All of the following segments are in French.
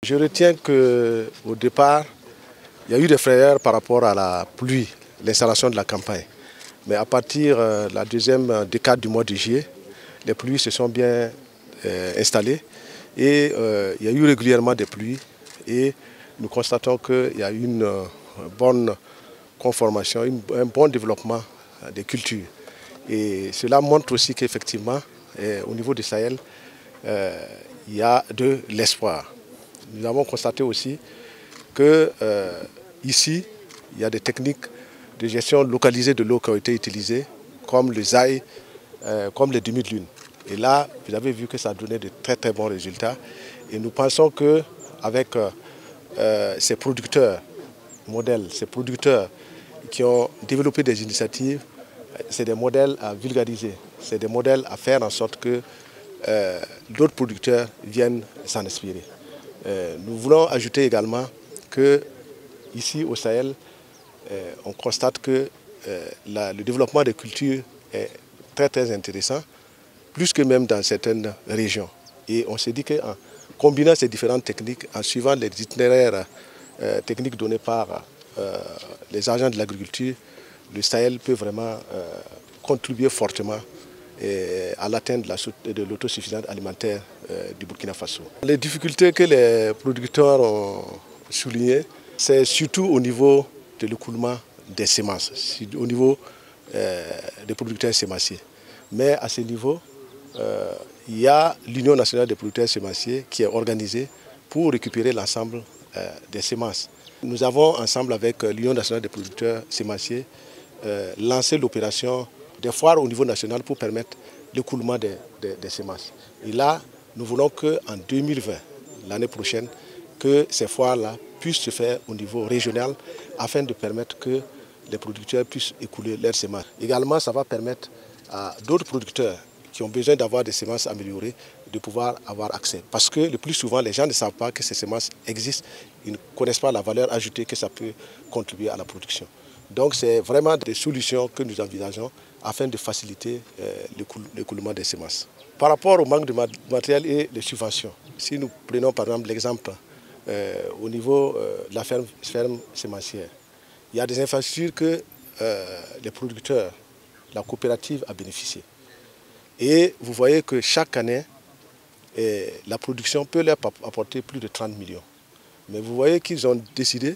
Je retiens qu'au départ, il y a eu des frayeurs par rapport à la pluie, l'installation de la campagne. Mais à partir de la deuxième décade du mois de juillet, les pluies se sont bien installées et il y a eu régulièrement des pluies et nous constatons qu'il y a eu une bonne conformation, un bon développement des cultures. Et cela montre aussi qu'effectivement, au niveau du Sahel, il y a de l'espoir. Nous avons constaté aussi que ici, il y a des techniques de gestion localisée de l'eau qui ont été utilisées, comme le ZAI, comme les demi-lunes. Et là, vous avez vu que ça a donné de très très bons résultats. Et nous pensons qu'avec ces producteurs modèles, ces producteurs qui ont développé des initiatives, c'est des modèles à vulgariser, c'est des modèles à faire en sorte que d'autres producteurs viennent s'en inspirer. Nous voulons ajouter également que ici au Sahel, on constate que le développement des cultures est très très intéressant, plus que même dans certaines régions. Et on s'est dit qu'en combinant ces différentes techniques, en suivant les itinéraires techniques donnés par les agents de l'agriculture, le Sahel peut vraiment contribuer fortement à l'atteinte de l'autosuffisance alimentaire du Burkina Faso. Les difficultés que les producteurs ont soulignées, c'est surtout au niveau de l'écoulement des semences, au niveau des producteurs sémenciers. Mais à ce niveau, il y a l'Union nationale des producteurs sémenciers qui est organisée pour récupérer l'ensemble des semences. Nous avons, ensemble avec l'Union nationale des producteurs sémenciers, lancé l'opération des foires au niveau national pour permettre l'écoulement des semences. Et là, nous voulons qu'en 2020, l'année prochaine, que ces foires-là puissent se faire au niveau régional afin de permettre que les producteurs puissent écouler leurs semences. Également, ça va permettre à d'autres producteurs qui ont besoin d'avoir des semences améliorées de pouvoir avoir accès. Parce que le plus souvent, les gens ne savent pas que ces semences existent, ils ne connaissent pas la valeur ajoutée que ça peut contribuer à la production. Donc c'est vraiment des solutions que nous envisageons afin de faciliter l'écoulement des semences. Par rapport au manque de matériel et de subventions, si nous prenons par exemple l'exemple au niveau de la ferme sémencière, il y a des infrastructures que les producteurs, la coopérative a bénéficié. Et vous voyez que chaque année, la production peut leur apporter plus de 30 millions. Mais vous voyez qu'ils ont décidé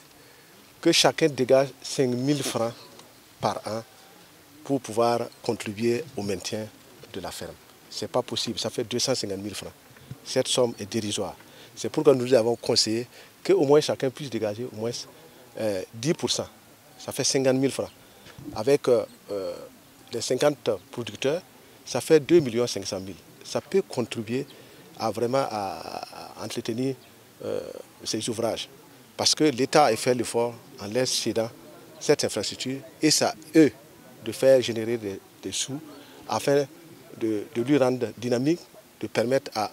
que chacun dégage 5 000 francs par an pour pouvoir contribuer au maintien de la ferme. Ce n'est pas possible, ça fait 250 000 francs. Cette somme est dérisoire. C'est pourquoi nous avons conseillé qu'au moins chacun puisse dégager au moins 10%. Ça fait 50 000 francs. Avec les 50 producteurs, ça fait 2 500 000. Ça peut contribuer à vraiment entretenir ces ouvrages. Parce que l'État a fait l'effort en leur cédant cette infrastructure et ça à eux de faire générer des sous afin de lui rendre dynamique, de permettre à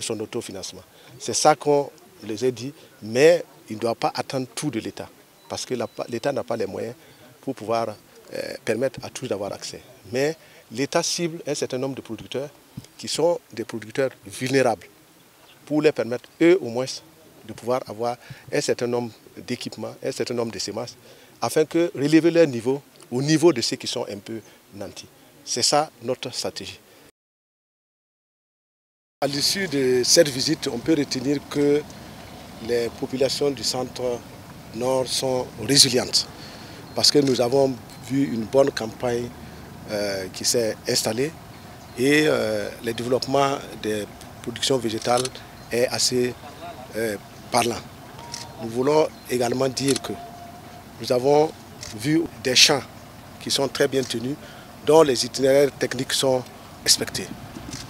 son autofinancement. C'est ça qu'on les a dit, mais il ne doit pas attendre tout de l'État. Parce que l'État n'a pas les moyens pour pouvoir permettre à tous d'avoir accès. Mais l'État cible un certain nombre de producteurs qui sont des producteurs vulnérables pour leur permettre, eux au moins, de pouvoir avoir un certain nombre d'équipements, un certain nombre de semences, afin de relever leur niveau au niveau de ceux qui sont un peu nantis. C'est ça notre stratégie. À l'issue de cette visite, on peut retenir que les populations du centre-nord sont résilientes. Parce que nous avons vu une bonne campagne qui s'est installée et le développement des productions végétales est assez parlant. Nous voulons également dire que nous avons vu des champs qui sont très bien tenus, dont les itinéraires techniques sont respectés.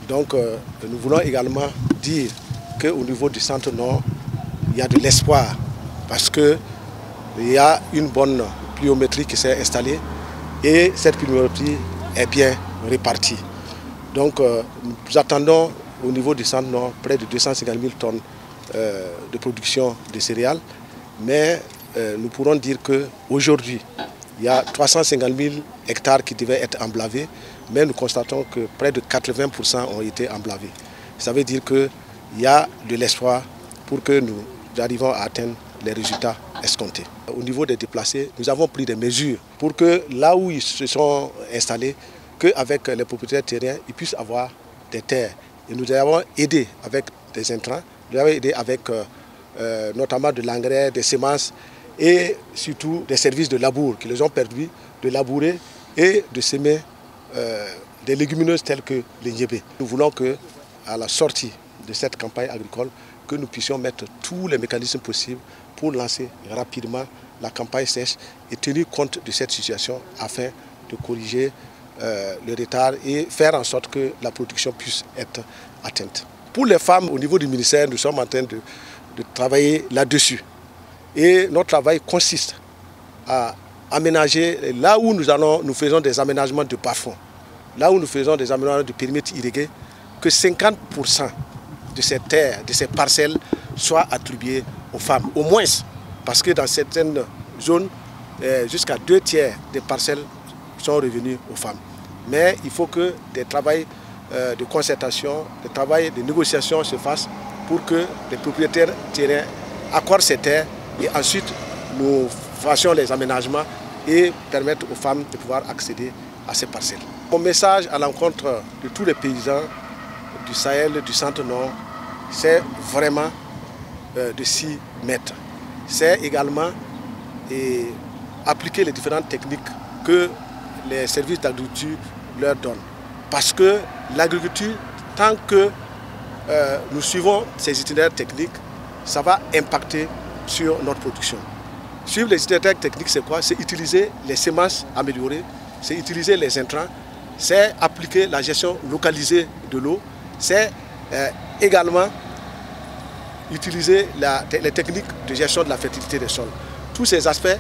Donc nous voulons également dire qu'au niveau du centre-nord, il y a de l'espoir parce qu'il y a une bonne pluviométrie qui s'est installée et cette pluviométrie est bien répartie. Donc nous attendons au niveau du centre-nord près de 250 000 tonnes de production de céréales, mais nous pourrons dire qu'aujourd'hui, il y a 350 000 hectares qui devaient être emblavés, mais nous constatons que près de 80% ont été emblavés. Ça veut dire qu'il y a de l'espoir pour que nous nous arrivons à atteindre les résultats escomptés. Au niveau des déplacés, nous avons pris des mesures pour que là où ils se sont installés, qu'avec les propriétaires terriens, ils puissent avoir des terres. Et nous avons aidé avec des intrants, nous avons aidé avec notamment de l'engrais, des semences et surtout des services de labour qui les ont permis de labourer et de semer des légumineuses telles que les niébés. Nous voulons qu'à la sortie de cette campagne agricole, que nous puissions mettre tous les mécanismes possibles pour lancer rapidement la campagne sèche et tenir compte de cette situation afin de corriger le retard et faire en sorte que la production puisse être atteinte. Pour les femmes, au niveau du ministère, nous sommes en train de travailler là-dessus. Et notre travail consiste à aménager, là où nous faisons des aménagements de bas-fonds, là où nous faisons des aménagements de périmètres irrigués, que 50% de ces terres, de ces parcelles soient attribuées aux femmes. Au moins, parce que dans certaines zones, jusqu'à 2/3 des parcelles sont revenues aux femmes. Mais il faut que des travaux de concertation, des travaux de négociation se fassent pour que les propriétaires terriens accordent ces terres et ensuite nous fassions les aménagements et permettre aux femmes de pouvoir accéder à ces parcelles. Mon message à l'encontre de tous les paysans du Sahel, du centre-nord, c'est vraiment de s'y mettre. C'est également appliquer les différentes techniques que les services d'agriculture leur donnent. Parce que l'agriculture, tant que nous suivons ces itinéraires techniques, ça va impacter sur notre production. Suivre les itinéraires techniques, c'est quoi? C'est utiliser les semences améliorées, c'est utiliser les intrants, c'est appliquer la gestion localisée de l'eau, c'est également utiliser les techniques de gestion de la fertilité des sols. Tous ces aspects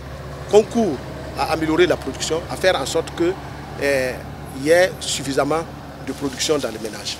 concourent à améliorer la production, à faire en sorte qu'il y ait suffisamment de production dans les ménages.